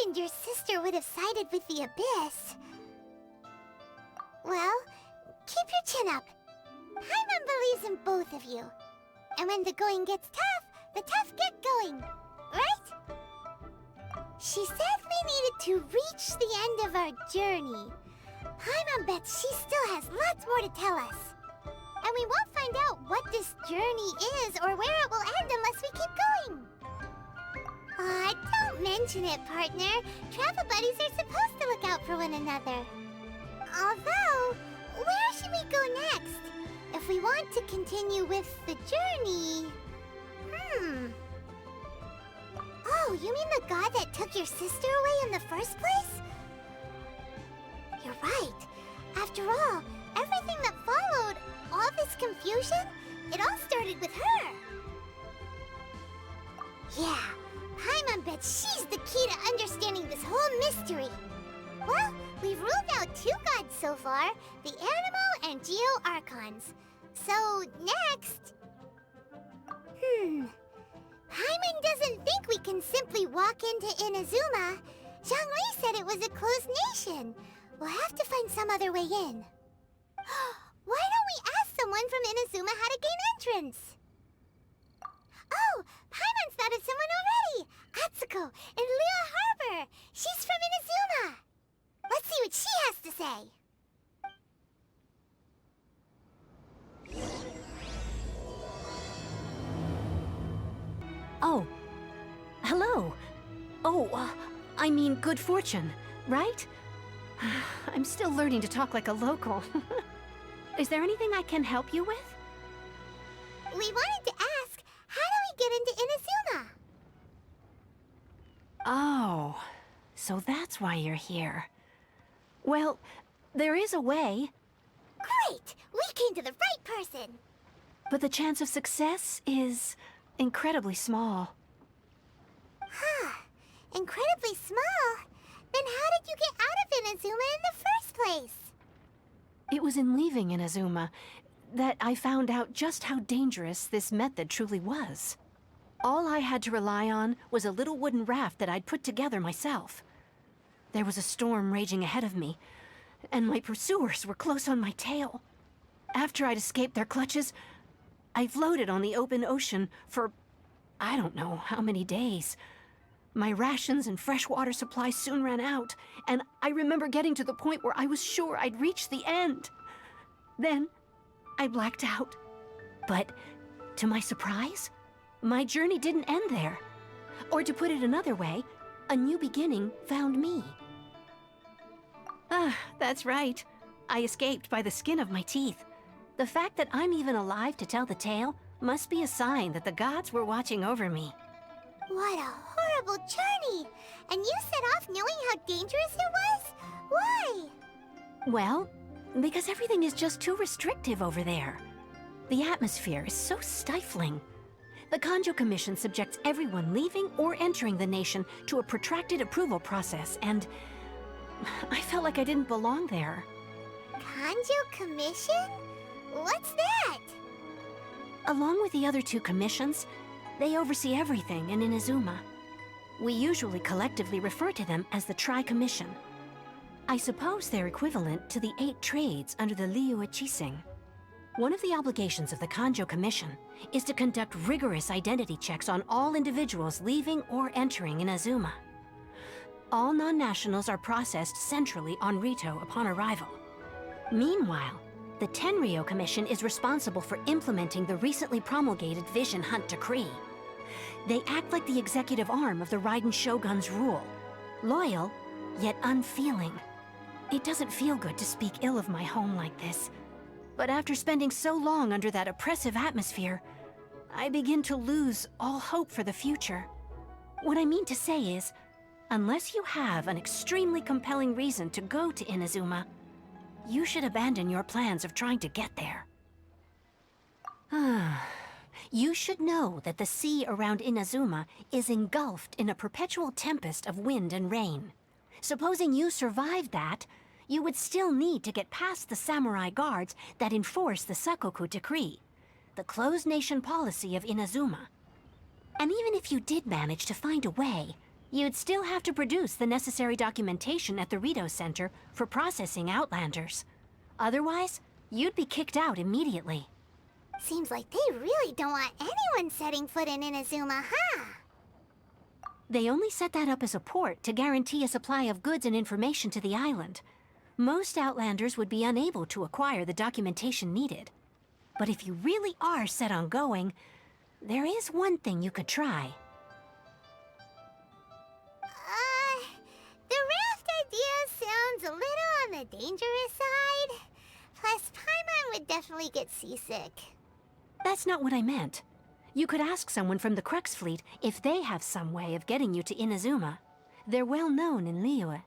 imagined your sister would have sided with the Abyss. Well, keep your chin up. Paimon believes in both of you. And when the going gets tough, the tough get going. Right? She said we needed to reach the end of our journey. Paimon bets she still has lots more to tell us. And we won't find out what this journey is or where it will end unless we keep going. Aw, don't mention it, partner. Travel buddies are supposed to look out for one another. Although, where should we go next? If we want to continue with the journey... Oh, you mean the god that took your sister away in the first place? You're right. After all, everything that followed, all this confusion, it all started with her. Yeah, Paimon bets she's the key to understanding this whole mystery. Well, we've ruled out 2 gods so far, the Animo and Geo Archons. So, next... Paimon doesn't think we can simply walk into Inazuma. Zhongli said it was a closed nation. We'll have to find some other way in. Why don't we ask someone from Inazuma how to gain entrance? Oh, Paimon's thought of someone already! Atsuko in Liyue Harbor! She's from Inazuma! Let's see what she has to say! Oh, hello. Oh, I mean good fortune, right? I'm still learning to talk like a local. Is there anything I can help you with? We wanted to ask, how do we get into Inazuma? Oh, so that's why you're here. Well, there is a way. Great! We came to the right person! But the chance of success is incredibly small. Huh. Incredibly small? Then how did you get out of Inazuma in the first place? It was in leaving Inazuma that I found out just how dangerous this method truly was. All I had to rely on was a little wooden raft that I'd put together myself. There was a storm raging ahead of me, and my pursuers were close on my tail. After I'd escaped their clutches, I floated on the open ocean for I don't know how many days. My rations and fresh water supply soon ran out, and I remember getting to the point where I was sure I'd reached the end. Then, I blacked out. But, to my surprise, my journey didn't end there. Or to put it another way, a new beginning found me. Ah, that's right. I escaped by the skin of my teeth. The fact that I'm even alive to tell the tale must be a sign that the gods were watching over me. What a horrible journey! And you set off knowing how dangerous it was? Why? Well, because everything is just too restrictive over there. The atmosphere is so stifling. The Kanjo Commission subjects everyone leaving or entering the nation to a protracted approval process, and I felt like I didn't belong there. Kanjo Commission? What's that? Along with the other 2 commissions, they oversee everything in Inazuma. We usually collectively refer to them as the Tri-Commission. I suppose they're equivalent to the 8 trades under the Liyue Chising. One of the obligations of the Kanjo Commission is to conduct rigorous identity checks on all individuals leaving or entering Inazuma. All non-nationals are processed centrally on Rito upon arrival. Meanwhile, the Tenryo Commission is responsible for implementing the recently promulgated Vision Hunt Decree. They act like the executive arm of the Raiden Shogun's rule. Loyal, yet unfeeling. It doesn't feel good to speak ill of my home like this. But after spending so long under that oppressive atmosphere, I begin to lose all hope for the future. What I mean to say is, unless you have an extremely compelling reason to go to Inazuma, you should abandon your plans of trying to get there. You should know that the sea around Inazuma is engulfed in a perpetual tempest of wind and rain. Supposing you survived that, you would still need to get past the samurai guards that enforce the Sakoku Decree, the closed nation policy of Inazuma. And even if you did manage to find a way, You'd still have to produce the necessary documentation at the Rito Center for processing Outlanders. Otherwise, you'd be kicked out immediately. Seems like they really don't want anyone setting foot in Inazuma, huh? They only set that up as a port to guarantee a supply of goods and information to the island. Most Outlanders would be unable to acquire the documentation needed. But if you really are set on going, there is one thing you could try. The raft idea sounds a little on the dangerous side. Plus, Paimon would definitely get seasick. That's not what I meant. You could ask someone from the Crux Fleet if they have some way of getting you to Inazuma. They're well known in Liyue.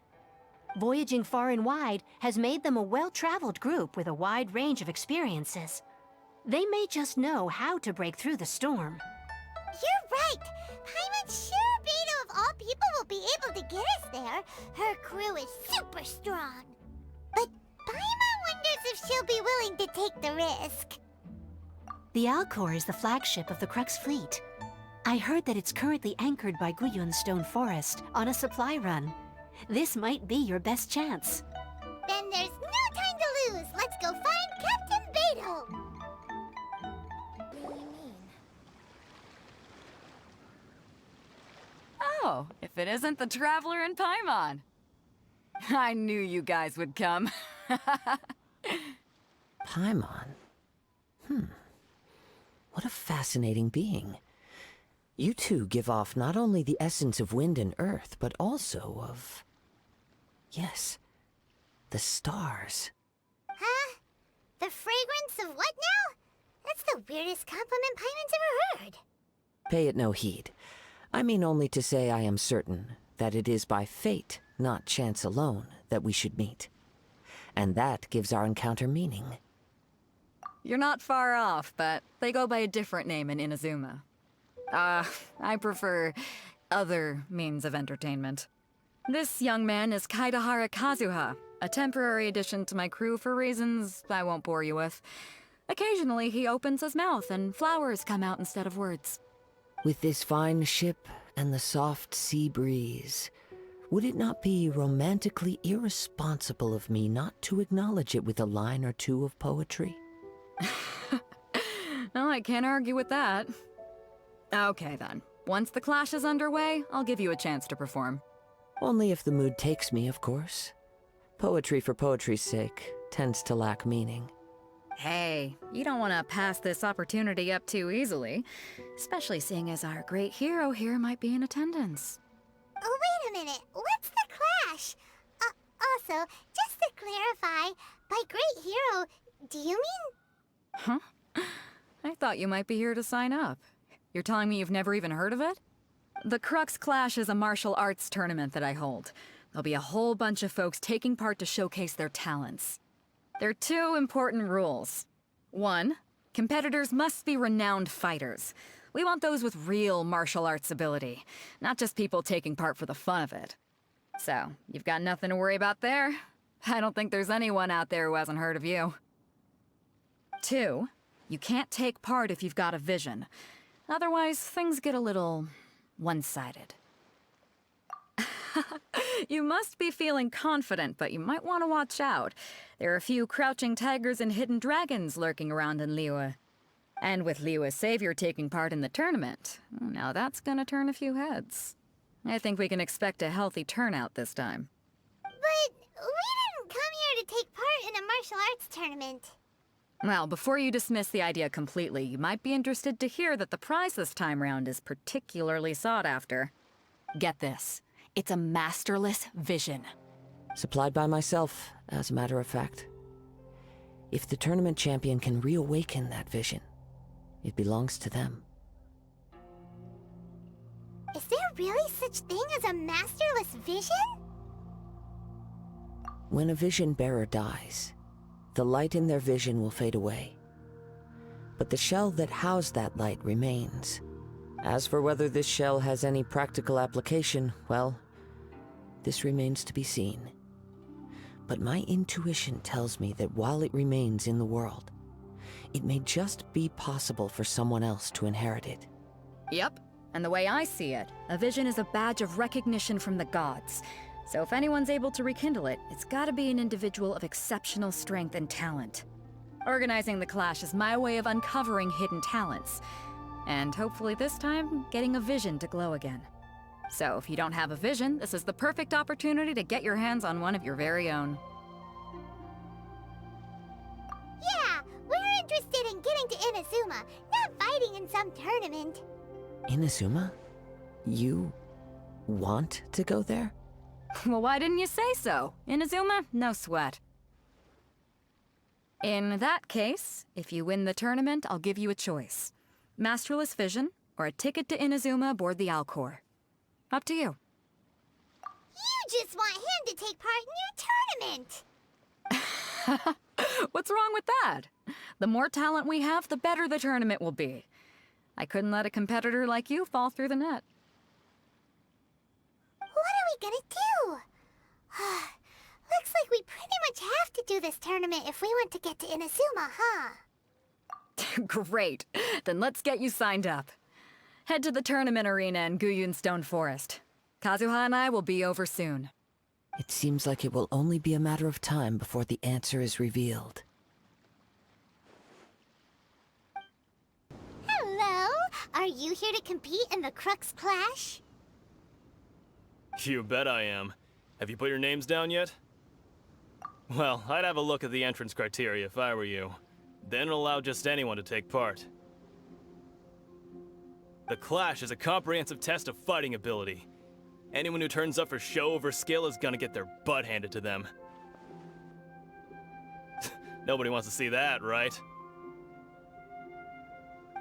Voyaging far and wide has made them a well-traveled group with a wide range of experiences. They may just know how to break through the storm. You're right! Paimon's sure Beto of all people will be able to get us there. Her crew is super strong. But Paimon wonders if she'll be willing to take the risk. The Alcor is the flagship of the Crux Fleet. I heard that it's currently anchored by Guyun's Stone Forest on a supply run. This might be your best chance. Then there's no time to lose. Let's go find Captain Beto. What do you mean? Oh, if it isn't the Traveler and Paimon. I knew you guys would come. Paimon? What a fascinating being. You two give off not only the essence of wind and earth, but also of... yes, the stars. Huh? The fragrance of what now? That's the weirdest compliment Paimon's ever heard. Pay it no heed. I mean only to say I am certain that it is by fate, not chance alone, that we should meet. And that gives our encounter meaning. You're not far off, but they go by a different name in Inazuma. I prefer other means of entertainment. This young man is Kaidahara Kazuha, a temporary addition to my crew for reasons I won't bore you with. Occasionally he opens his mouth and flowers come out instead of words. With this fine ship and the soft sea breeze, would it not be romantically irresponsible of me not to acknowledge it with a line or two of poetry? Well, I can't argue with that. Okay then. Once the clash is underway, I'll give you a chance to perform. Only if the mood takes me, of course. Poetry for poetry's sake tends to lack meaning. Hey, you don't want to pass this opportunity up too easily, especially seeing as our great hero here might be in attendance. Oh, wait a minute. What's the clash? Also, just to clarify, by great hero, do you mean... Huh? I thought you might be here to sign up. You're telling me you've never even heard of it? The Crux Clash is a martial arts tournament that I hold. There'll be a whole bunch of folks taking part to showcase their talents. There are two important rules. One, competitors must be renowned fighters. We want those with real martial arts ability, not just people taking part for the fun of it. So, you've got nothing to worry about there. I don't think there's anyone out there who hasn't heard of you. Two, you can't take part if you've got a vision. Otherwise, things get a little one-sided. You must be feeling confident, but you might want to watch out. There are a few crouching tigers and hidden dragons lurking around in Liyue. And with Liyue's savior taking part in the tournament, now that's gonna turn a few heads. I think we can expect a healthy turnout this time. But we didn't come here to take part in a martial arts tournament. Well, before you dismiss the idea completely, you might be interested to hear that the prize this time round is particularly sought after. Get this. It's a masterless vision. Supplied by myself, as a matter of fact. If the tournament champion can reawaken that vision, it belongs to them. Is there really such thing as a masterless vision? When a vision bearer dies, the light in their vision will fade away. But the shell that housed that light remains. As for whether this shell has any practical application, well, this remains to be seen. But my intuition tells me that while it remains in the world, it may just be possible for someone else to inherit it. Yep, And the way I see it, a vision is a badge of recognition from the gods. So if anyone's able to rekindle it, it's gotta be an individual of exceptional strength and talent. Organizing the clash is my way of uncovering hidden talents. And hopefully this time, getting a vision to glow again. So if you don't have a vision, this is the perfect opportunity to get your hands on one of your very own. Yeah, we're interested in getting to Inazuma, not fighting in some tournament. Inazuma? You want to go there? Well, why didn't you say so? Inazuma, no sweat. In that case, if you win the tournament, I'll give you a choice. Masterless Vision, or a ticket to Inazuma aboard the Alcor. Up to you. You just want him to take part in your tournament! What's wrong with that? The more talent we have, the better the tournament will be. I couldn't let a competitor like you fall through the net. What are we gonna do? Looks like we pretty much have to do this tournament if we want to get to Inazuma, huh? Great. Then let's get you signed up. Head to the tournament arena in Guyun Stone Forest. Kazuha and I will be over soon. It seems like it will only be a matter of time before the answer is revealed. Hello? Are you here to compete in the Crux Clash? You bet I am. Have you put your names down yet? Well, I'd have a look at the entrance criteria if I were you. Then it'll allow just anyone to take part. The Clash is a comprehensive test of fighting ability. Anyone who turns up for show over skill is gonna get their butt handed to them. Nobody wants to see that, right?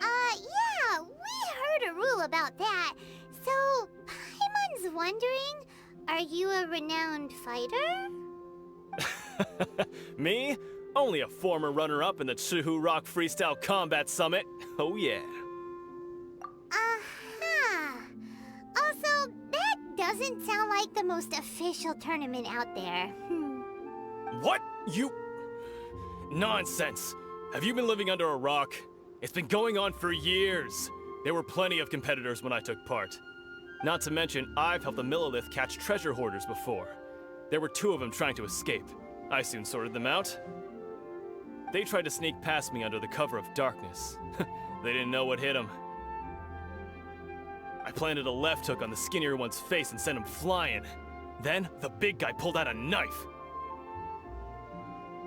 Yeah, we heard a rule about that. So, Paimon's wondering, are you a renowned fighter? Me? Only a former runner-up in the Chihu Rock Freestyle Combat Summit. Oh yeah. Uh-huh. Also, that doesn't sound like the most official tournament out there. What? You... Nonsense. Have you been living under a rock? It's been going on for years. There were plenty of competitors when I took part. Not to mention, I've helped the Millilith catch treasure hoarders before. There were 2 of them trying to escape. I soon sorted them out. They tried to sneak past me under the cover of darkness. They didn't know what hit them. I planted a left hook on the skinnier one's face and sent him flying. Then, the big guy pulled out a knife.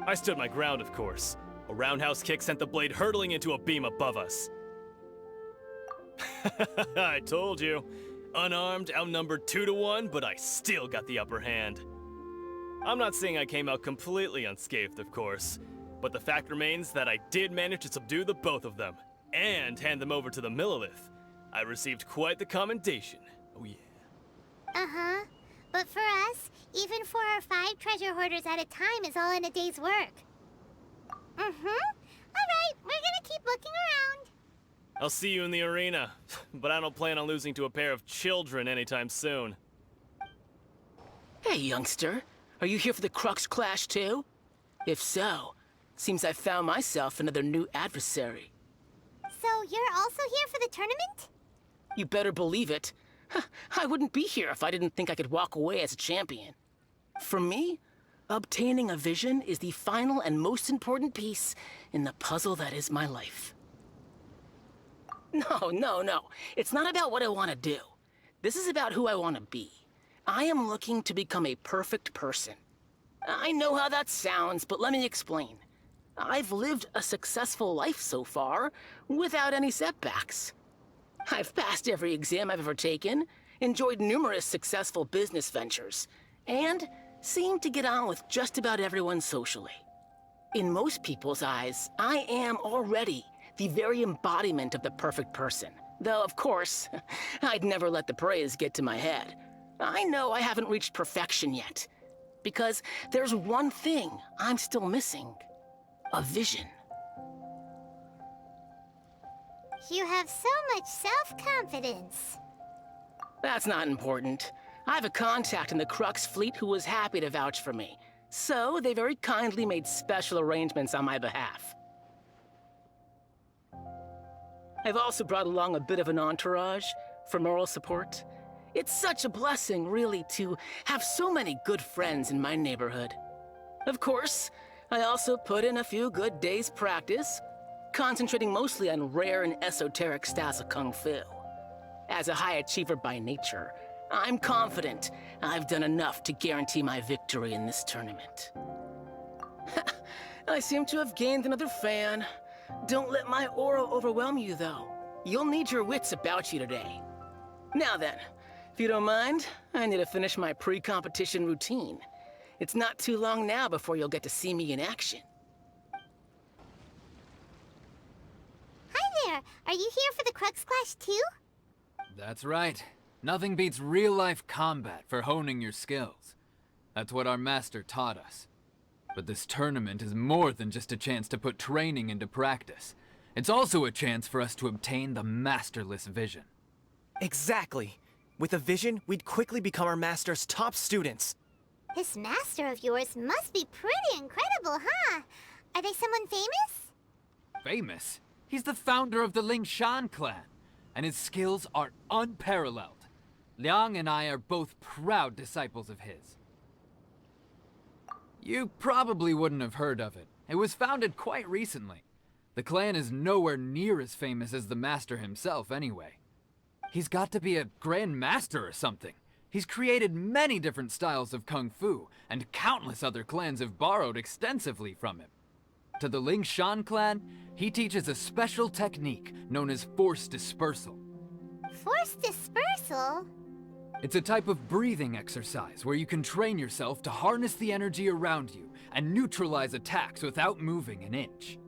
I stood my ground, of course. A roundhouse kick sent the blade hurtling into a beam above us. I told you. Unarmed, outnumbered 2 to 1, but I still got the upper hand. I'm not saying I came out completely unscathed, of course, but the fact remains that I did manage to subdue the both of them, and hand them over to the Millilith. I received quite the commendation. Oh yeah. Uh-huh. But for us, even 4 or 5 treasure hoarders at a time is all in a day's work. Mm-hmm. Alright, we're gonna keep looking around. I'll see you in the arena, but I don't plan on losing to a pair of children anytime soon. Hey, youngster. Are you here for the Crux Clash too? If so, seems I found myself another new adversary. So you're also here for the tournament? You better believe it. I wouldn't be here if I didn't think I could walk away as a champion. For me, obtaining a vision is the final and most important piece in the puzzle that is my life. No. It's not about what I want to do. This is about who I want to be. I am looking to become a perfect person. I know how that sounds, but let me explain. I've lived a successful life so far, without any setbacks. I've passed every exam I've ever taken, enjoyed numerous successful business ventures, and seem to get on with just about everyone socially. In most people's eyes, I am already the very embodiment of the perfect person. Though, of course, I'd never let the praise get to my head. I know I haven't reached perfection yet, because there's one thing I'm still missing. A vision. You have so much self-confidence. That's not important. I have a contact in the Crux fleet who was happy to vouch for me, so they very kindly made special arrangements on my behalf. I've also brought along a bit of an entourage, for moral support. It's such a blessing, really, to have so many good friends in my neighborhood. Of course, I also put in a few good days' practice, concentrating mostly on rare and esoteric styles of Kung Fu. As a high achiever by nature, I'm confident I've done enough to guarantee my victory in this tournament. I seem to have gained another fan. Don't let my aura overwhelm you, though. You'll need your wits about you today. Now then, if you don't mind, I need to finish my pre-competition routine. It's not too long now before you'll get to see me in action. Hi there. Are you here for the Crux Clash too? That's right. Nothing beats real-life combat for honing your skills. That's what our master taught us. But this tournament is more than just a chance to put training into practice. It's also a chance for us to obtain the masterless vision. Exactly. With a vision, we'd quickly become our master's top students. This master of yours must be pretty incredible, huh? Are they someone famous? Famous? He's the founder of the Lingshan clan, and his skills are unparalleled. Liang and I are both proud disciples of his. You probably wouldn't have heard of it. It was founded quite recently. The clan is nowhere near as famous as the master himself anyway. He's got to be a grand master or something. He's created many different styles of Kung Fu, and countless other clans have borrowed extensively from him. To the Lingshan clan, he teaches a special technique known as force dispersal. Force dispersal? It's a type of breathing exercise where you can train yourself to harness the energy around you and neutralize attacks without moving an inch.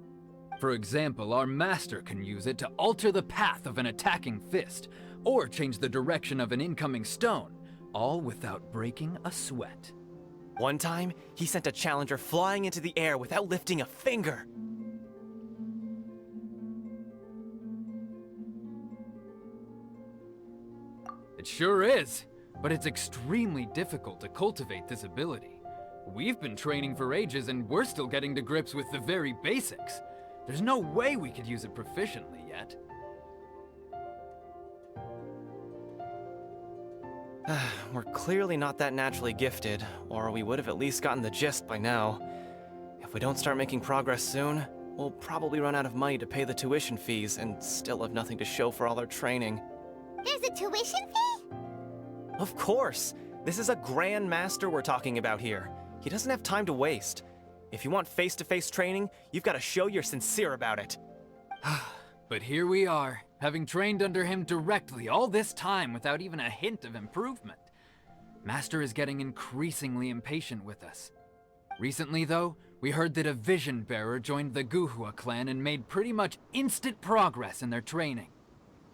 For example, our master can use it to alter the path of an attacking fist, or change the direction of an incoming stone, all without breaking a sweat. One time, he sent a challenger flying into the air without lifting a finger. It sure is, but it's extremely difficult to cultivate this ability. We've been training for ages and we're still getting to grips with the very basics. There's no way we could use it proficiently yet. We're clearly not that naturally gifted, or we would have at least gotten the gist by now. If we don't start making progress soon, we'll probably run out of money to pay the tuition fees and still have nothing to show for all our training. There's a tuition fee? Of course! This is a grand master we're talking about here. He doesn't have time to waste. If you want face-to-face training, you've got to show you're sincere about it. But here we are, having trained under him directly all this time without even a hint of improvement. Master is getting increasingly impatient with us. Recently, though, we heard that a vision bearer joined the Guhua clan and made pretty much instant progress in their training.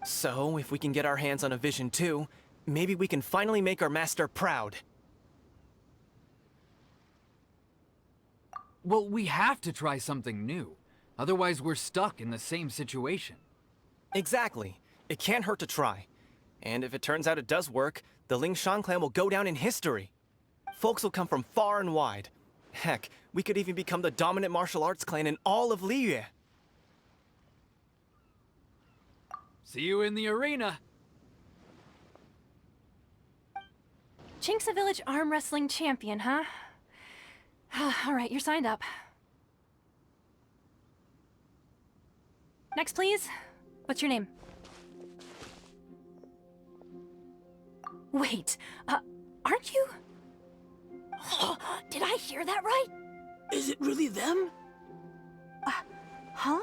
So, if we can get our hands on a vision too, maybe we can finally make our master proud. Well, we have to try something new. Otherwise, we're stuck in the same situation. Exactly. It can't hurt to try. And if it turns out it does work, the Lingshan clan will go down in history. Folks will come from far and wide. Heck, we could even become the dominant martial arts clan in all of Liyue. See you in the arena! Chinksa Village arm wrestling champion, huh? All right, you're signed up. Next, please. What's your name? Wait, aren't you? Did I hear that right? Is it really them? Huh?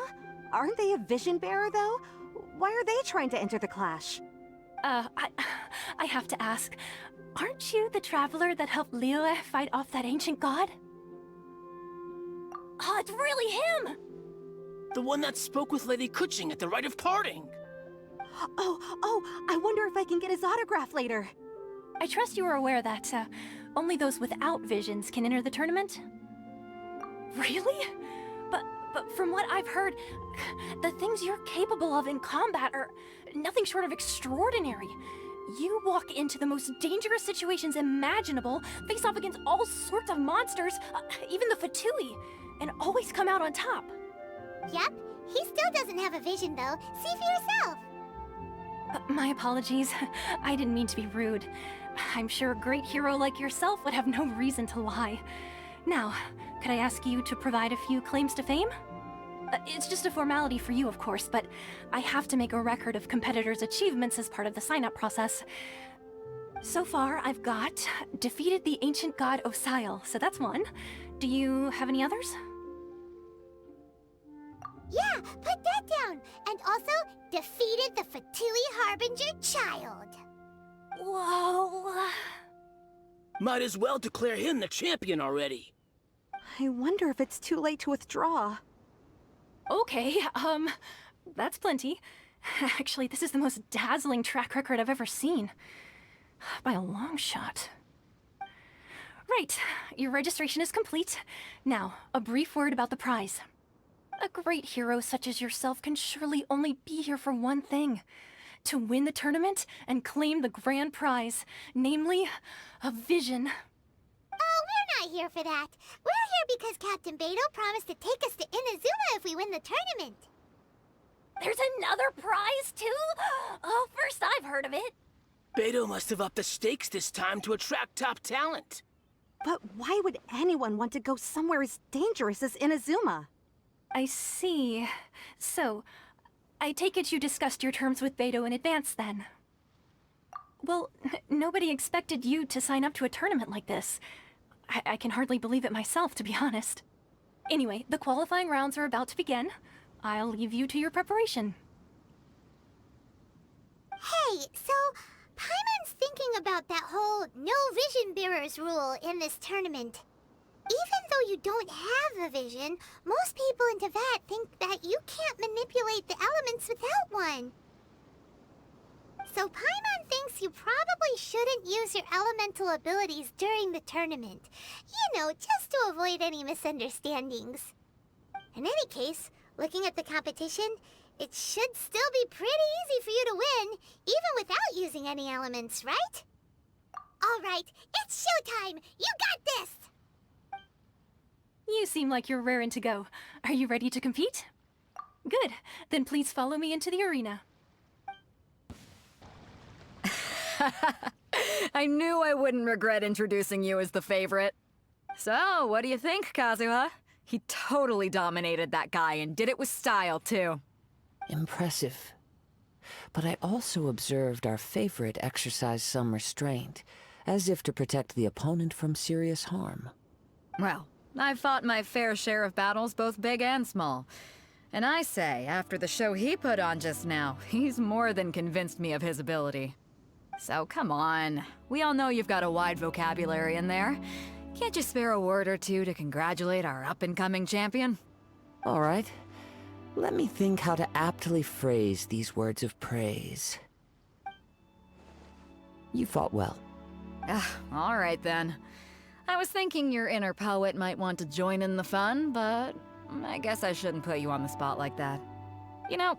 Aren't they a vision bearer, though? Why are they trying to enter the clash? I have to ask, aren't you the traveler that helped Liyue fight off that ancient god? Oh, it's really him! The one that spoke with Lady Kuching at the rite of parting. Oh, I wonder if I can get his autograph later. I trust you are aware that, only those without visions can enter the tournament? Really? But from what I've heard, the things you're capable of in combat are nothing short of extraordinary. You walk into the most dangerous situations imaginable, face off against all sorts of monsters, even the Fatui, and always come out on top. Yep, he still doesn't have a vision though. See for yourself. My apologies. I didn't mean to be rude. I'm sure a great hero like yourself would have no reason to lie. Now, could I ask you to provide a few claims to fame? It's just a formality for you, of course, but I have to make a record of competitors' achievements as part of the sign-up process. So far, I've got defeated the ancient god Osail, so that's one. Do you have any others? Yeah, put that down. And also, defeated the Fatui Harbinger child. Whoa. Might as well declare him the champion already. I wonder if it's too late to withdraw. Okay, that's plenty. Actually, this is the most dazzling track record I've ever seen. By a long shot. Right, your registration is complete. Now, a brief word about the prize. A great hero such as yourself can surely only be here for one thing. To win the tournament and claim the grand prize, namely, a vision. Oh, we're not here for that. We're here because Captain Beto promised to take us to Inazuma if we win the tournament. There's another prize, too? Oh, first I've heard of it. Beto must have upped the stakes this time to attract top talent. But why would anyone want to go somewhere as dangerous as Inazuma? I see. So, I take it you discussed your terms with Beto in advance, then? Well, nobody expected you to sign up to a tournament like this. I can hardly believe it myself, to be honest. Anyway, the qualifying rounds are about to begin. I'll leave you to your preparation. Hey, so Paimon's thinking about that whole no vision bearers rule in this tournament. Even though you don't have a vision, most people in Teyvat think that you can't manipulate the elements without one. So Paimon thinks you probably shouldn't use your elemental abilities during the tournament. You know, just to avoid any misunderstandings. In any case, looking at the competition, it should still be pretty easy for you to win, even without using any elements, right? All right, it's showtime! You got this! You seem like you're raring to go. Are you ready to compete? Good. Then please follow me into the arena. I knew I wouldn't regret introducing you as the favorite. So, what do you think, Kazuha? He totally dominated that guy and did it with style, too. Impressive. But I also observed our favorite exercise some restraint, as if to protect the opponent from serious harm. Well, I've fought my fair share of battles, both big and small. And I say, after the show he put on just now, he's more than convinced me of his ability. So come on, we all know you've got a wide vocabulary in there. Can't you spare a word or two to congratulate our up-and-coming champion? All right. Let me think how to aptly phrase these words of praise. You fought well. All right then. I was thinking your inner poet might want to join in the fun, but I guess I shouldn't put you on the spot like that. You know,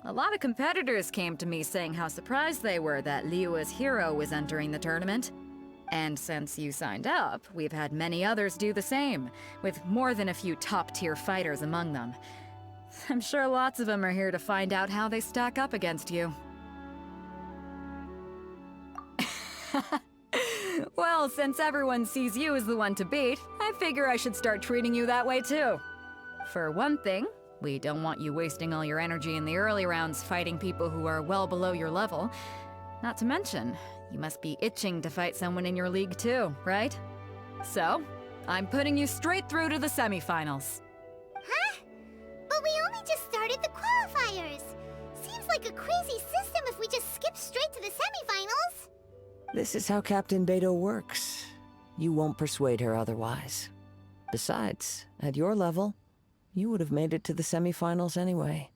a lot of competitors came to me saying how surprised they were that Liyue's hero was entering the tournament. And since you signed up, we've had many others do the same, with more than a few top-tier fighters among them. I'm sure lots of them are here to find out how they stack up against you. Well, since everyone sees you as the one to beat, I figure I should start treating you that way too. For one thing, we don't want you wasting all your energy in the early rounds fighting people who are well below your level. Not to mention, you must be itching to fight someone in your league too, right? So, I'm putting you straight through to the semifinals. Huh? But we only just started the qualifiers. Seems like a crazy system if we just skip straight to the semifinals. This is how Captain Beto works. You won't persuade her otherwise. Besides, at your level, you would have made it to the semifinals anyway.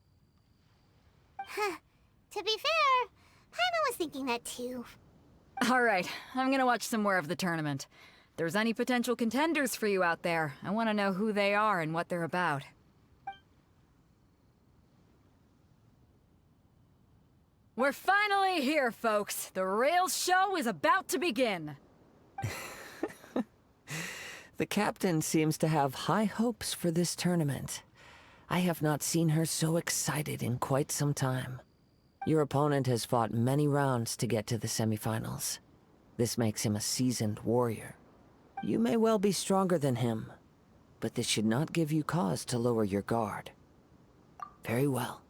Huh. To be fair, Paimon was thinking that too. All right, I'm gonna watch some more of the tournament. If there's any potential contenders for you out there, I want to know who they are and what they're about. We're finally here, folks. The real show is about to begin. The captain seems to have high hopes for this tournament. I have not seen her so excited in quite some time. Your opponent has fought many rounds to get to the semifinals. This makes him a seasoned warrior. You may well be stronger than him, but this should not give you cause to lower your guard. Very well.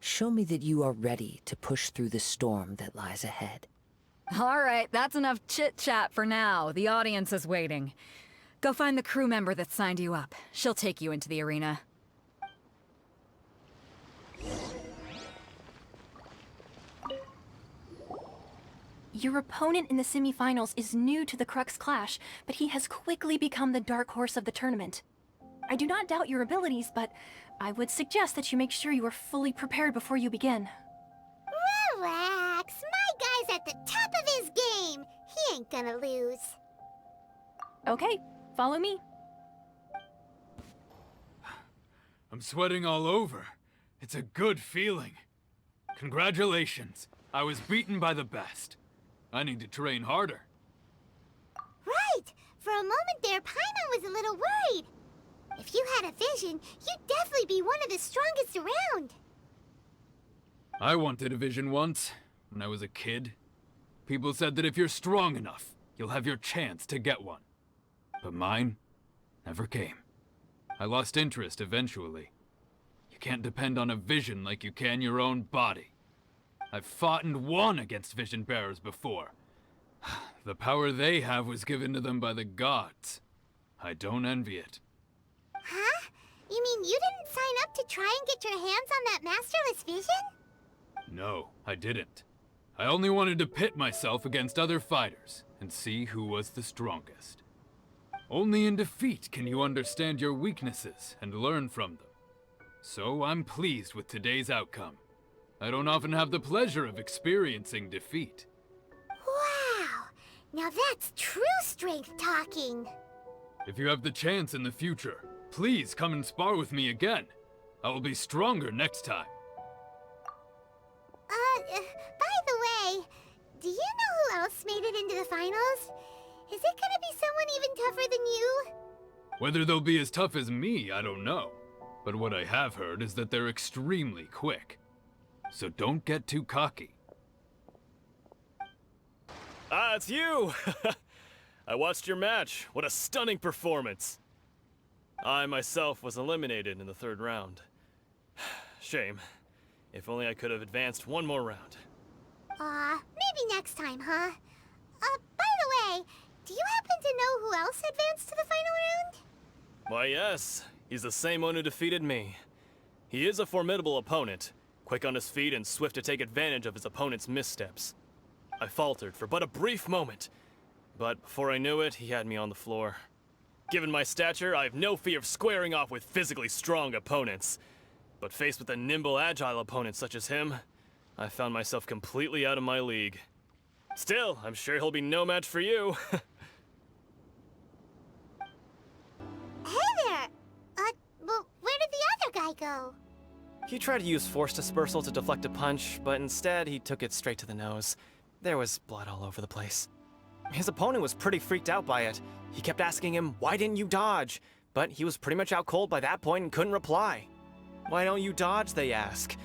Show me that you are ready to push through the storm that lies ahead. All right, that's enough chit-chat for now. The audience is waiting. Go find the crew member that signed you up. She'll take you into the arena. Your opponent in the semifinals is new to the Crux Clash, but he has quickly become the dark horse of the tournament. I do not doubt your abilities, but I would suggest that you make sure you are fully prepared before you begin. Relax. My guy's at the top of his game. He ain't gonna lose. Okay, follow me. I'm sweating all over. It's a good feeling. Congratulations. I was beaten by the best. I need to train harder. Right. For a moment there, Paimon was a little worried. If you had a vision, you'd definitely be one of the strongest around. I wanted a vision once, when I was a kid. People said that if you're strong enough, you'll have your chance to get one. But mine never came. I lost interest eventually. You can't depend on a vision like you can your own body. I've fought and won against vision bearers before. The power they have was given to them by the gods. I don't envy it. Huh? You mean you didn't sign up to try and get your hands on that masterless vision? No, I didn't. I only wanted to pit myself against other fighters and see who was the strongest. Only in defeat can you understand your weaknesses and learn from them. So I'm pleased with today's outcome. I don't often have the pleasure of experiencing defeat. Wow! Now that's true strength talking. If you have the chance in the future, please come and spar with me again. I will be stronger next time. By the way, do you know who else made it into the finals? Is it gonna be someone even tougher than you? Whether they'll be as tough as me, I don't know. But what I have heard is that they're extremely quick. So don't get too cocky. Ah, it's you! I watched your match. What a stunning performance. I myself was eliminated in the third round. Shame. If only I could have advanced one more round. Maybe next time, huh? By the way, do you happen to know who else advanced to the final round? Why, yes. He's the same one who defeated me. He is a formidable opponent, quick on his feet and swift to take advantage of his opponent's missteps. I faltered for but a brief moment, but before I knew it, he had me on the floor. Given my stature, I have no fear of squaring off with physically strong opponents. But faced with a nimble, agile opponent such as him, I found myself completely out of my league. Still, I'm sure he'll be no match for you. Hey there! Well, where did the other guy go? He tried to use force dispersal to deflect a punch, but instead he took it straight to the nose. There was blood all over the place. His opponent was pretty freaked out by it. He kept asking him, "Why didn't you dodge?" But he was pretty much out cold by that point and couldn't reply. "Why don't you dodge?" they ask.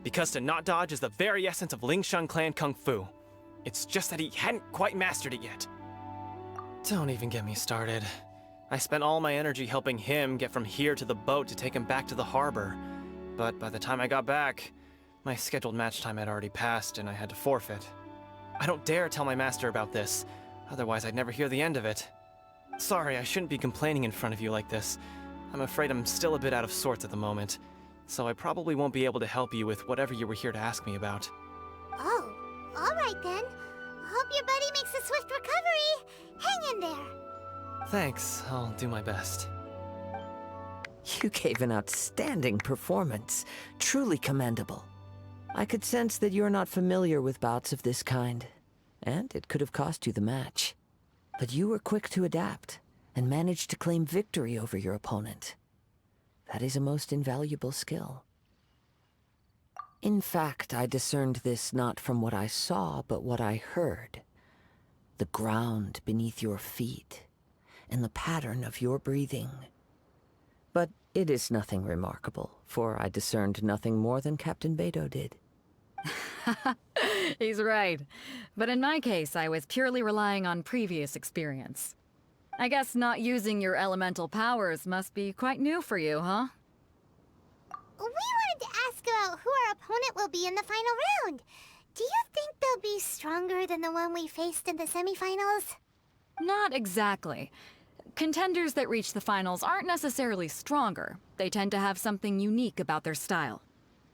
Because to not dodge is the very essence of Lingshan clan kung fu. It's just that he hadn't quite mastered it yet. Don't even get me started. I spent all my energy helping him get from here to the boat to take him back to the harbor. But by the time I got back, my scheduled match time had already passed and I had to forfeit. I don't dare tell my master about this, otherwise I'd never hear the end of it. Sorry, I shouldn't be complaining in front of you like this. I'm afraid I'm still a bit out of sorts at the moment, so I probably won't be able to help you with whatever you were here to ask me about. Oh, alright then. Hope your buddy makes a swift recovery. Hang in there. Thanks, I'll do my best. You gave an outstanding performance. Truly commendable. I could sense that you're not familiar with bouts of this kind, and it could have cost you the match. But you were quick to adapt, and managed to claim victory over your opponent. That is a most invaluable skill. In fact, I discerned this not from what I saw, but what I heard. The ground beneath your feet, and the pattern of your breathing. But it is nothing remarkable, for I discerned nothing more than Captain Beidou did. He's right. But in my case, I was purely relying on previous experience. I guess not using your elemental powers must be quite new for you, huh? We wanted to ask about who our opponent will be in the final round. Do you think they'll be stronger than the one we faced in the semifinals? Not exactly. Contenders that reach the finals aren't necessarily stronger. They tend to have something unique about their style.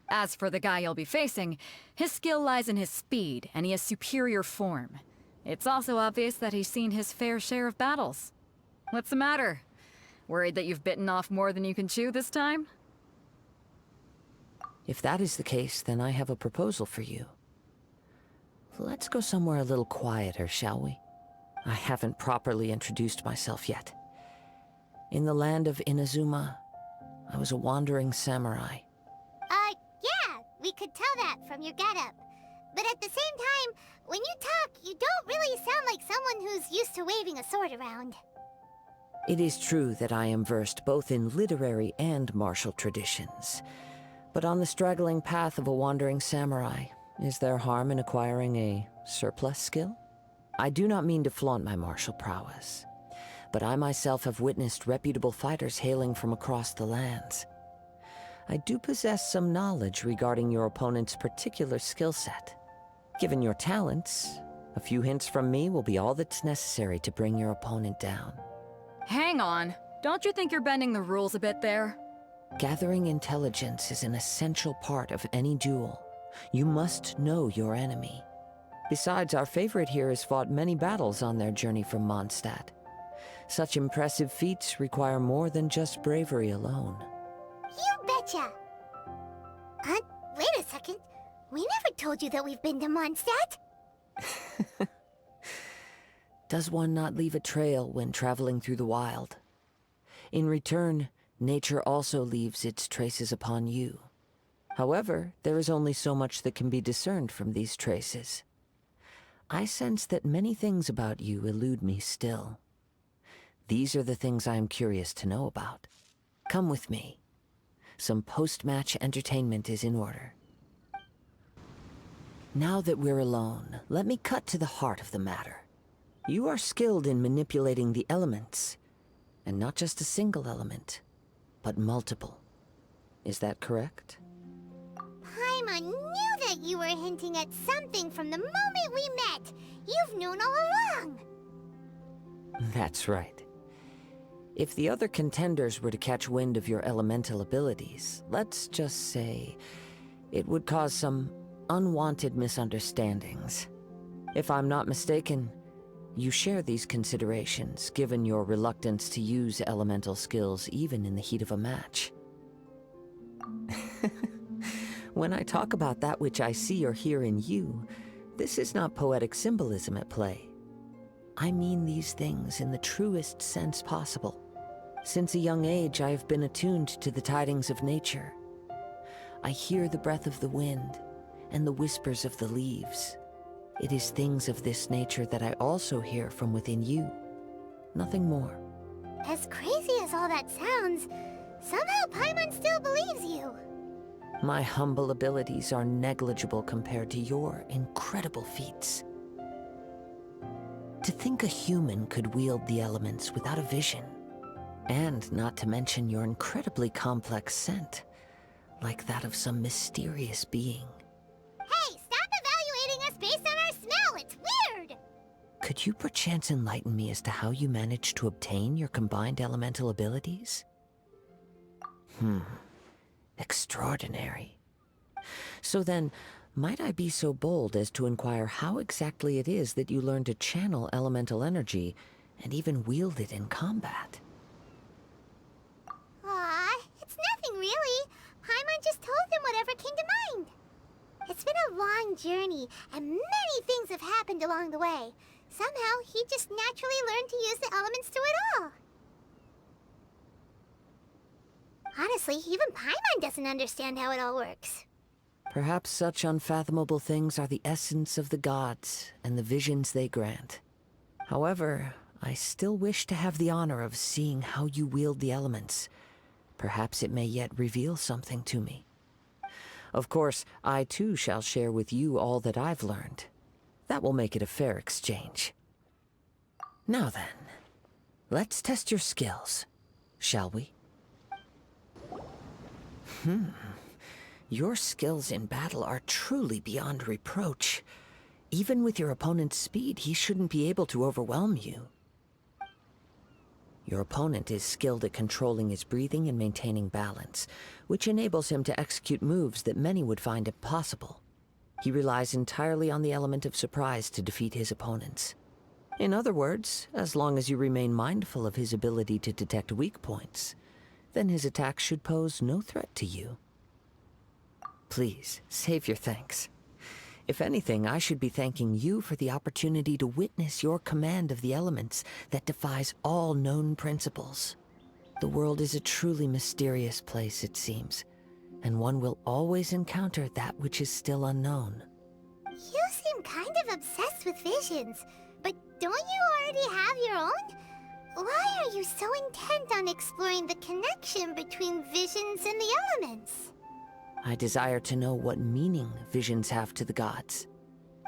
As for the guy you'll be facing, his skill lies in his speed, and he has superior form. It's also obvious that he's seen his fair share of battles. What's the matter? Worried that you've bitten off more than you can chew this time? If that is the case, then I have a proposal for you. Let's go somewhere a little quieter, shall we? I haven't properly introduced myself yet. In the land of Inazuma, I was a wandering samurai. Yeah, we could tell that from your getup. But at the same time, when you talk, you don't really sound like someone who's used to waving a sword around. It is true that I am versed both in literary and martial traditions. But on the straggling path of a wandering samurai, is there harm in acquiring a surplus skill? I do not mean to flaunt my martial prowess, but I myself have witnessed reputable fighters hailing from across the lands. I do possess some knowledge regarding your opponent's particular skill set. Given your talents, a few hints from me will be all that's necessary to bring your opponent down. Hang on. Don't you think you're bending the rules a bit there? Gathering intelligence is an essential part of any duel. You must know your enemy. Besides, our favorite here has fought many battles on their journey from Mondstadt. Such impressive feats require more than just bravery alone. You betcha! Wait a second. We never told you that we've been to Mondstadt. Does one not leave a trail when traveling through the wild? In return, nature also leaves its traces upon you. However, there is only so much that can be discerned from these traces. I sense that many things about you elude me still. These are the things I am curious to know about. Come with me. Some post-match entertainment is in order. Now that we're alone, let me cut to the heart of the matter. You are skilled in manipulating the elements, and not just a single element, but multiple. Is that correct? Paimon knew that you were hinting at something from the moment we met. You've known all along. That's right. If the other contenders were to catch wind of your elemental abilities, let's just say, it would cause some unwanted misunderstandings. If I'm not mistaken, you share these considerations, given your reluctance to use elemental skills even in the heat of a match. When I talk about that which I see or hear in you, this is not poetic symbolism at play. I mean these things in the truest sense possible. Since a young age, I have been attuned to the tidings of nature. I hear the breath of the wind and the whispers of the leaves. It is things of this nature that I also hear from within you. Nothing more. As crazy as all that sounds, somehow Paimon still believes you. My humble abilities are negligible compared to your incredible feats. To think a human could wield the elements without a vision, and not to mention your incredibly complex scent, like that of some mysterious being. Hey, stop evaluating us based on our smell! It's weird! Could you perchance enlighten me as to how you managed to obtain your combined elemental abilities? Extraordinary. So then, might I be so bold as to inquire how exactly it is that you learned to channel elemental energy and even wield it in combat? Aw, it's nothing really. Paimon just told him whatever came to mind. It's been a long journey, and many things have happened along the way. Somehow, he just naturally learned to use the elements through it all. Honestly, even Paimon doesn't understand how it all works. Perhaps such unfathomable things are the essence of the gods and the visions they grant. However, I still wish to have the honor of seeing how you wield the elements. Perhaps it may yet reveal something to me. Of course, I too shall share with you all that I've learned. That will make it a fair exchange. Now then, let's test your skills, shall we? Your skills in battle are truly beyond reproach. Even with your opponent's speed, he shouldn't be able to overwhelm you. Your opponent is skilled at controlling his breathing and maintaining balance, which enables him to execute moves that many would find impossible. He relies entirely on the element of surprise to defeat his opponents. In other words, as long as you remain mindful of his ability to detect weak points, then his attacks should pose no threat to you. Please, save your thanks. If anything, I should be thanking you for the opportunity to witness your command of the elements that defies all known principles. The world is a truly mysterious place, it seems, and one will always encounter that which is still unknown. You seem kind of obsessed with visions, but don't you already have your own? Why are you so intent on exploring the connection between visions and the elements? I desire to know what meaning visions have to the gods,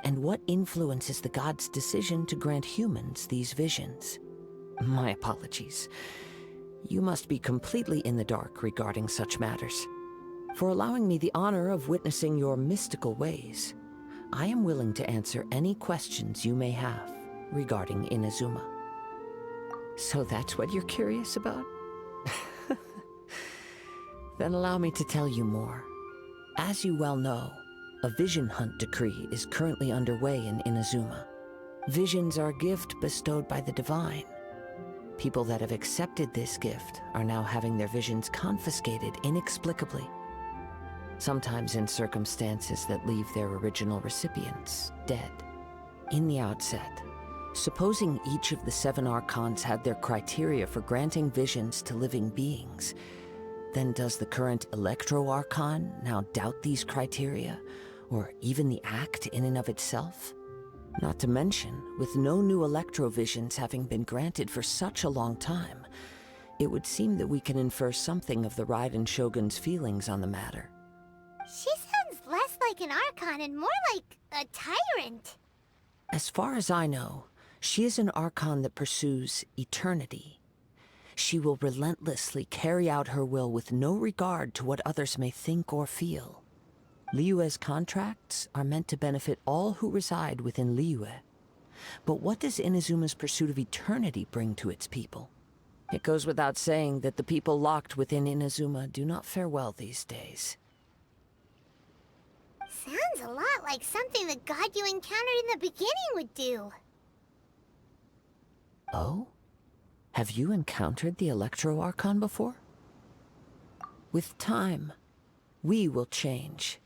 and what influences the gods' decision to grant humans these visions. My apologies. You must be completely in the dark regarding such matters. For allowing me the honor of witnessing your mystical ways, I am willing to answer any questions you may have regarding Inazuma. So that's what you're curious about? Then allow me to tell you more. As you well know, a vision hunt decree is currently underway in Inazuma. Visions are a gift bestowed by the divine. People that have accepted this gift are now having their visions confiscated inexplicably. Sometimes in circumstances that leave their original recipients dead. In the outset, supposing each of the 7 archons had their criteria for granting visions to living beings, then does the current Electro-Archon now doubt these criteria, or even the act in and of itself? Not to mention, with no new Electro-Visions having been granted for such a long time, it would seem that we can infer something of the Raiden Shogun's feelings on the matter. She sounds less like an Archon and more like a tyrant. As far as I know, she is an Archon that pursues eternity. She will relentlessly carry out her will with no regard to what others may think or feel. Liyue's contracts are meant to benefit all who reside within Liyue. But what does Inazuma's pursuit of eternity bring to its people? It goes without saying that the people locked within Inazuma do not fare well these days. Sounds a lot like something the god you encountered in the beginning would do. Oh? Have you encountered the Electro-Archon before? With time, we will change.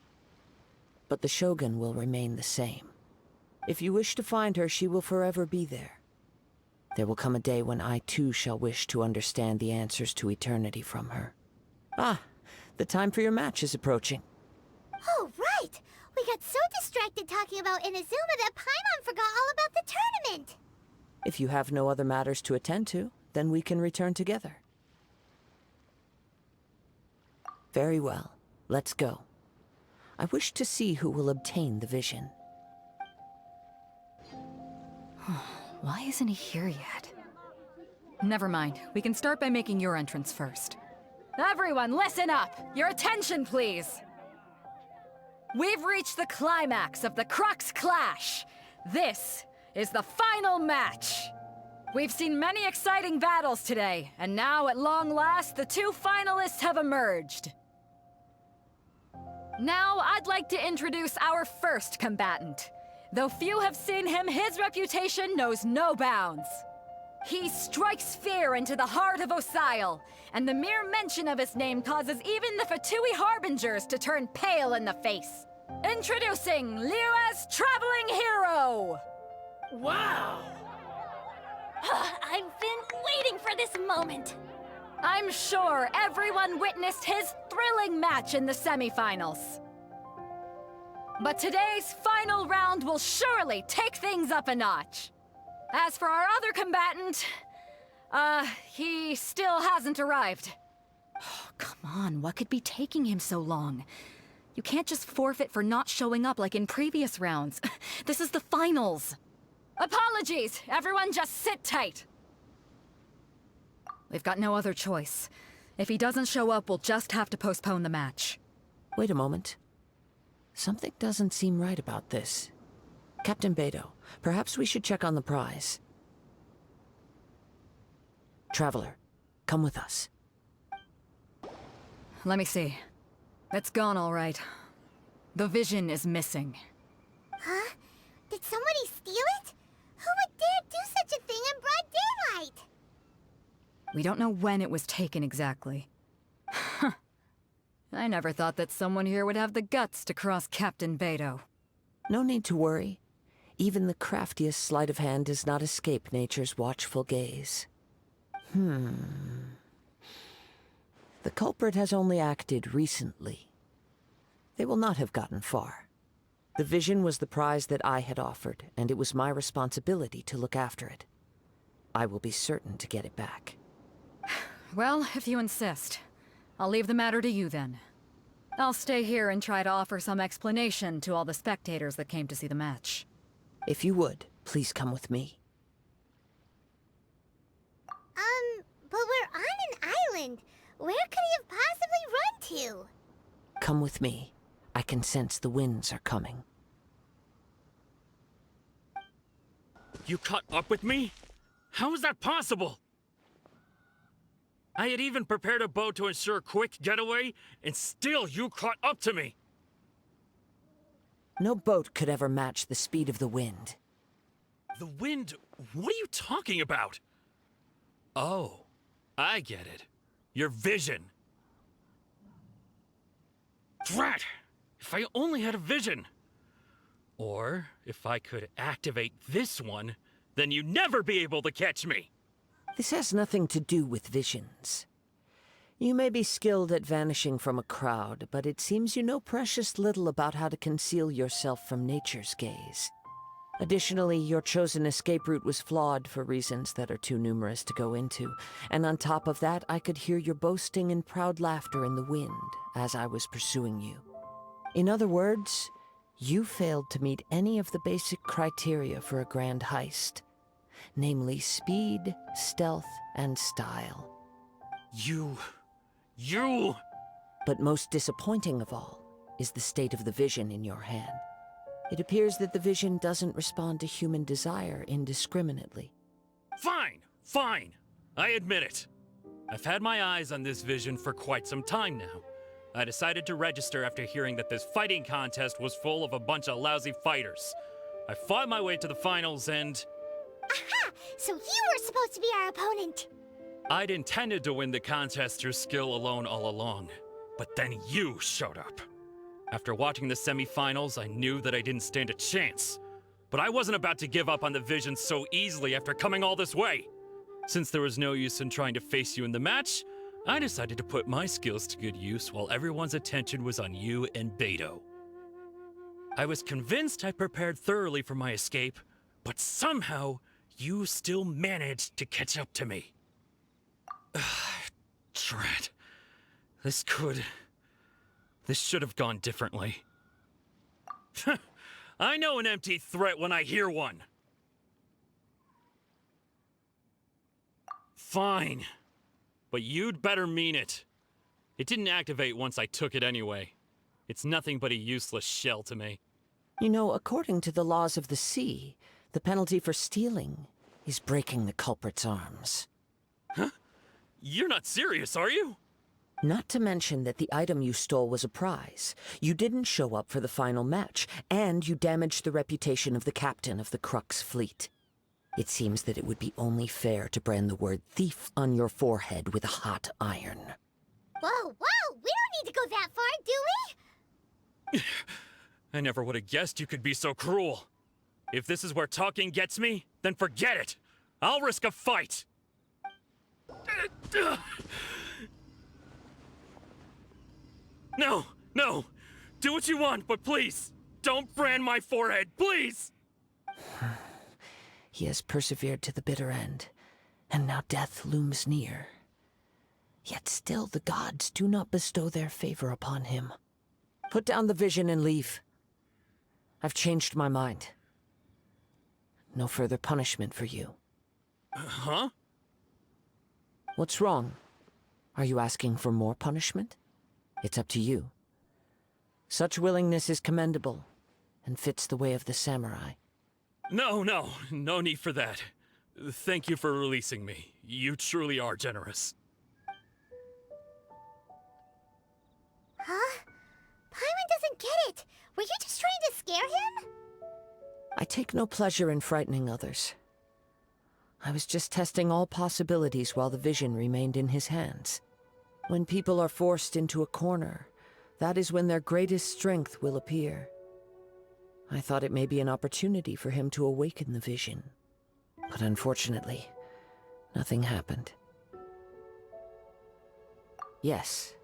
But the Shogun will remain the same. If you wish to find her, she will forever be there. There will come a day when I too shall wish to understand the answers to eternity from her. Ah, the time for your match is approaching. Oh, right! We got so distracted talking about Inazuma that Paimon forgot all about the tournament! If you have no other matters to attend to, then we can return together. Very well. Let's go. I wish to see who will obtain the vision. Why isn't he here yet? Never mind. We can start by making your entrance first. Everyone, listen up! Your attention, please! We've reached the climax of the Crux Clash! This is the final match! We've seen many exciting battles today, and now, at long last, the 2 finalists have emerged. Now, I'd like to introduce our first combatant. Though few have seen him, his reputation knows no bounds. He strikes fear into the heart of Osile, and the mere mention of his name causes even the Fatui Harbingers to turn pale in the face. Introducing Liyue's traveling hero! Wow! I've been waiting for this moment. I'm sure everyone witnessed his thrilling match in the semifinals. But today's final round will surely take things up a notch. As for our other combatant, he still hasn't arrived. Oh, come on, what could be taking him so long? You can't just forfeit for not showing up like in previous rounds. This is the finals. Apologies! Everyone just sit tight! We've got no other choice. If he doesn't show up, we'll just have to postpone the match. Wait a moment. Something doesn't seem right about this. Captain Beto, perhaps we should check on the prize. Traveler, come with us. Let me see. It's gone all right. The vision is missing. Huh? Did somebody steal it? Who would dare do such a thing in broad daylight? We don't know when it was taken exactly. I never thought that someone here would have the guts to cross Captain Beto. No need to worry. Even the craftiest sleight of hand does not escape nature's watchful gaze. The culprit has only acted recently. They will not have gotten far. The vision was the prize that I had offered, and it was my responsibility to look after it. I will be certain to get it back. Well, if you insist. I'll leave the matter to you then. I'll stay here and try to offer some explanation to all the spectators that came to see the match. If you would, please come with me. But we're on an island. Where could he have possibly run to? Come with me. I can sense the winds are coming. You caught up with me? How is that possible? I had even prepared a boat to ensure a quick getaway, and still you caught up to me! No boat could ever match the speed of the wind. The wind? What are you talking about? Oh, I get it. Your vision. Drat! If I only had a vision! Or, if I could activate this one, then you'd never be able to catch me! This has nothing to do with visions. You may be skilled at vanishing from a crowd, but it seems you know precious little about how to conceal yourself from nature's gaze. Additionally, your chosen escape route was flawed for reasons that are too numerous to go into, and on top of that, I could hear your boasting and proud laughter in the wind as I was pursuing you. In other words, you failed to meet any of the basic criteria for a grand heist. Namely speed, stealth, and style. You... But most disappointing of all is the state of the vision in your hand. It appears that the vision doesn't respond to human desire indiscriminately. Fine, fine. I admit it. I've had my eyes on this vision for quite some time now. I decided to register after hearing that this fighting contest was full of a bunch of lousy fighters. I fought my way to the finals and... Aha! So you were supposed to be our opponent! I'd intended to win the contest through skill alone all along, but then you showed up. After watching the semifinals, I knew that I didn't stand a chance. But I wasn't about to give up on the vision so easily after coming all this way. Since there was no use in trying to face you in the match, I decided to put my skills to good use while everyone's attention was on you and Beto. I was convinced I prepared thoroughly for my escape, but somehow, you still managed to catch up to me. Drat. This should have gone differently. I know an empty threat when I hear one. Fine. But you'd better mean it. It didn't activate once I took it anyway. It's nothing but a useless shell to me. You know, according to the laws of the sea, the penalty for stealing is breaking the culprit's arms. Huh? You're not serious, are you? Not to mention that the item you stole was a prize. You didn't show up for the final match, and you damaged the reputation of the captain of the Crux fleet. It seems that it would be only fair to brand the word thief on your forehead with a hot iron. Whoa, whoa! We don't need to go that far, do we? I never would have guessed you could be so cruel. If this is where talking gets me, then forget it. I'll risk a fight. No, no. Do what you want, but please, don't brand my forehead, please! He has persevered to the bitter end, and now death looms near. Yet still the gods do not bestow their favor upon him. Put down the vision and leave. I've changed my mind. No further punishment for you. Huh? What's wrong? Are you asking for more punishment? It's up to you. Such willingness is commendable, and fits the way of the samurai. No need for that. Thank you for releasing me. You truly are generous. Huh? Paimon doesn't get it. Were you just trying to scare him? I take no pleasure in frightening others. I was just testing all possibilities while the vision remained in his hands. When people are forced into a corner, that is when their greatest strength will appear. I thought it may be an opportunity for him to awaken the vision. But unfortunately, nothing happened. Yes,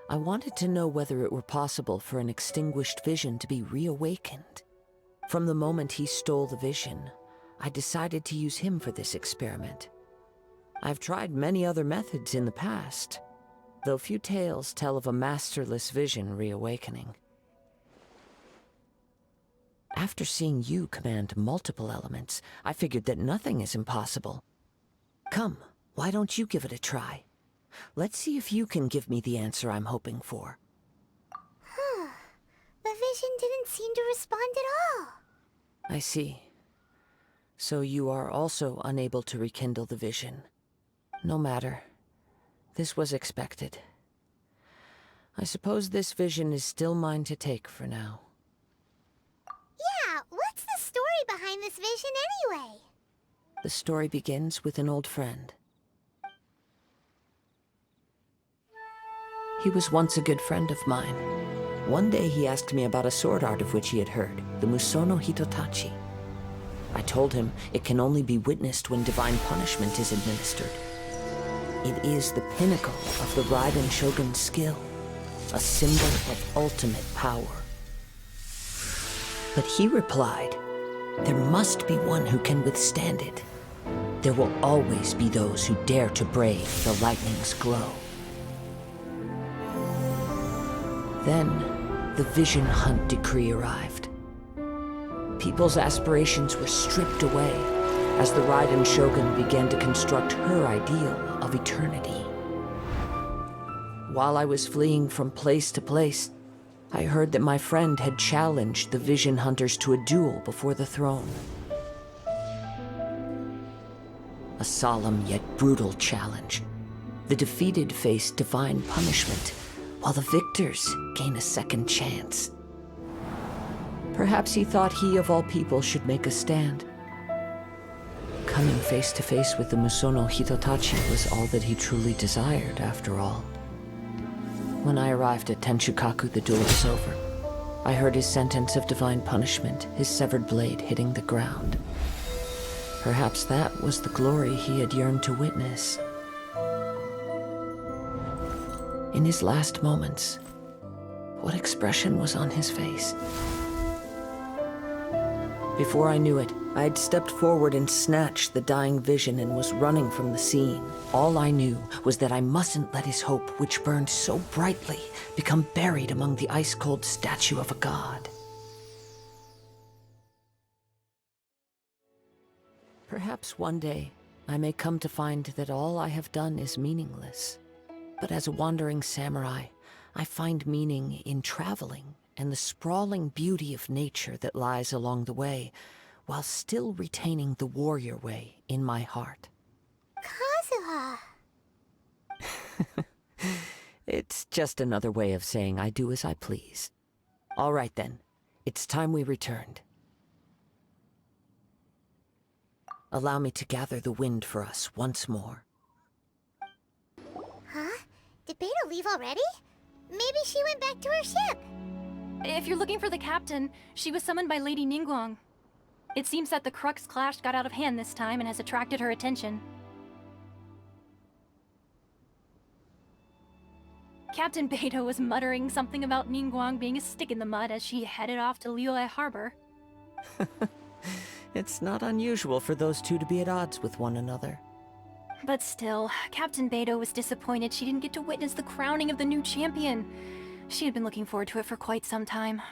I wanted to know whether it were possible for an extinguished vision to be reawakened. From the moment he stole the vision, I decided to use him for this experiment. I've tried many other methods in the past, though few tales tell of a masterless vision reawakening. After seeing you command multiple elements, I figured that nothing is impossible. Come, why don't you give it a try? Let's see if you can give me the answer I'm hoping for. The vision didn't seem to respond at all. I see. So you are also unable to rekindle the vision. No matter. This was expected. I suppose this vision is still mine to take for now. Yeah, what's the story behind this vision anyway? The story begins with an old friend. He was once a good friend of mine. One day he asked me about a sword art of which he had heard, the Musono Hitotachi. I told him it can only be witnessed when divine punishment is administered. It is the pinnacle of the Raiden Shogun's skill, a symbol of ultimate power. But he replied, there must be one who can withstand it. There will always be those who dare to brave the lightning's glow. Then, the Vision Hunt decree arrived. People's aspirations were stripped away as the Raiden Shogun began to construct her ideal of eternity. While I was fleeing from place to place, I heard that my friend had challenged the Vision Hunters to a duel before the throne. A solemn yet brutal challenge. The defeated face divine punishment, while the victors gain a second chance. Perhaps he thought he of all people should make a stand. Coming face to face with the Musono Hitotachi was all that he truly desired, after all. When I arrived at Tenshukaku, the duel was over. I heard his sentence of divine punishment, his severed blade hitting the ground. Perhaps that was the glory he had yearned to witness. In his last moments, what expression was on his face? Before I knew it, I had stepped forward and snatched the dying vision and was running from the scene. All I knew was that I mustn't let his hope, which burned so brightly, become buried among the ice-cold statue of a god. Perhaps one day, I may come to find that all I have done is meaningless. But as a wandering samurai, I find meaning in traveling and the sprawling beauty of nature that lies along the way, while still retaining the warrior way in my heart. Kazuha. It's just another way of saying I do as I please. All right then, it's time we returned. Allow me to gather the wind for us once more. Huh? Did Beta leave already? Maybe she went back to her ship. If you're looking for the captain, she was summoned by Lady Ningguang. It seems that the Crux clash got out of hand this time and has attracted her attention. Captain Beidou was muttering something about Ningguang being a stick in the mud as she headed off to Liyue Harbor. It's not unusual for those two to be at odds with one another. But still, Captain Beidou was disappointed she didn't get to witness the crowning of the new champion. She had been looking forward to it for quite some time.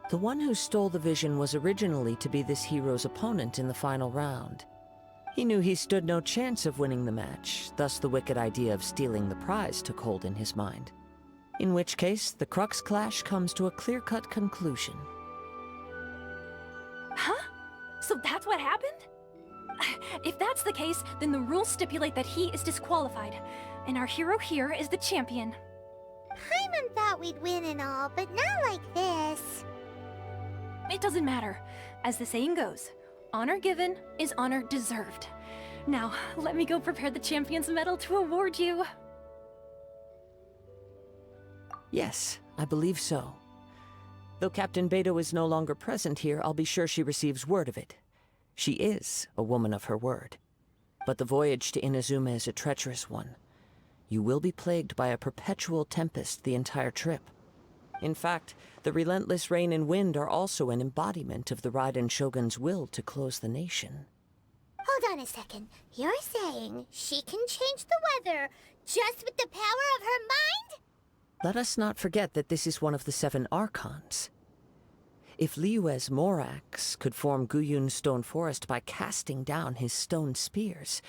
The one who stole the vision was originally to be this hero's opponent in the final round. He knew he stood no chance of winning the match, thus the wicked idea of stealing the prize took hold in his mind. In which case, the Crux clash comes to a clear-cut conclusion. Huh? So that's what happened? If that's the case, then the rules stipulate that he is disqualified, and our hero here is the champion. Paimon thought we'd win and all, but not like this. It doesn't matter. As the saying goes, honor given is honor deserved. Now, let me go prepare the champion's medal to award you. Yes, I believe so. Though Captain Beto is no longer present here, I'll be sure she receives word of it. She is a woman of her word. But the voyage to Inazuma is a treacherous one. You will be plagued by a perpetual tempest the entire trip. In fact, the relentless rain and wind are also an embodiment of the Raiden Shogun's will to close the nation. Hold on a second. You're saying she can change the weather just with the power of her mind? Let us not forget that this is one of the 7 Archons. If Liyue's Morax could form Guyun's stone forest by casting down his stone spears,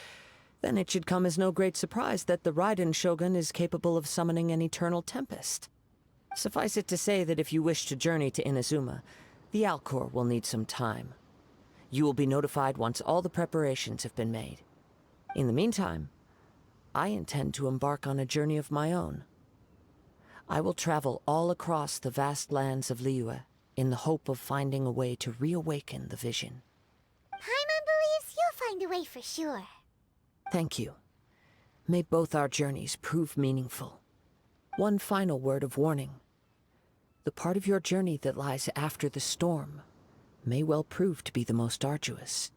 then it should come as no great surprise that the Raiden Shogun is capable of summoning an eternal tempest. Suffice it to say that if you wish to journey to Inazuma, the Alcor will need some time. You will be notified once all the preparations have been made. In the meantime, I intend to embark on a journey of my own. I will travel all across the vast lands of Liyue in the hope of finding a way to reawaken the vision. Paimon believes you'll find a way for sure. Thank you. May both our journeys prove meaningful. One final word of warning. The part of your journey that lies after the storm may well prove to be the most arduous.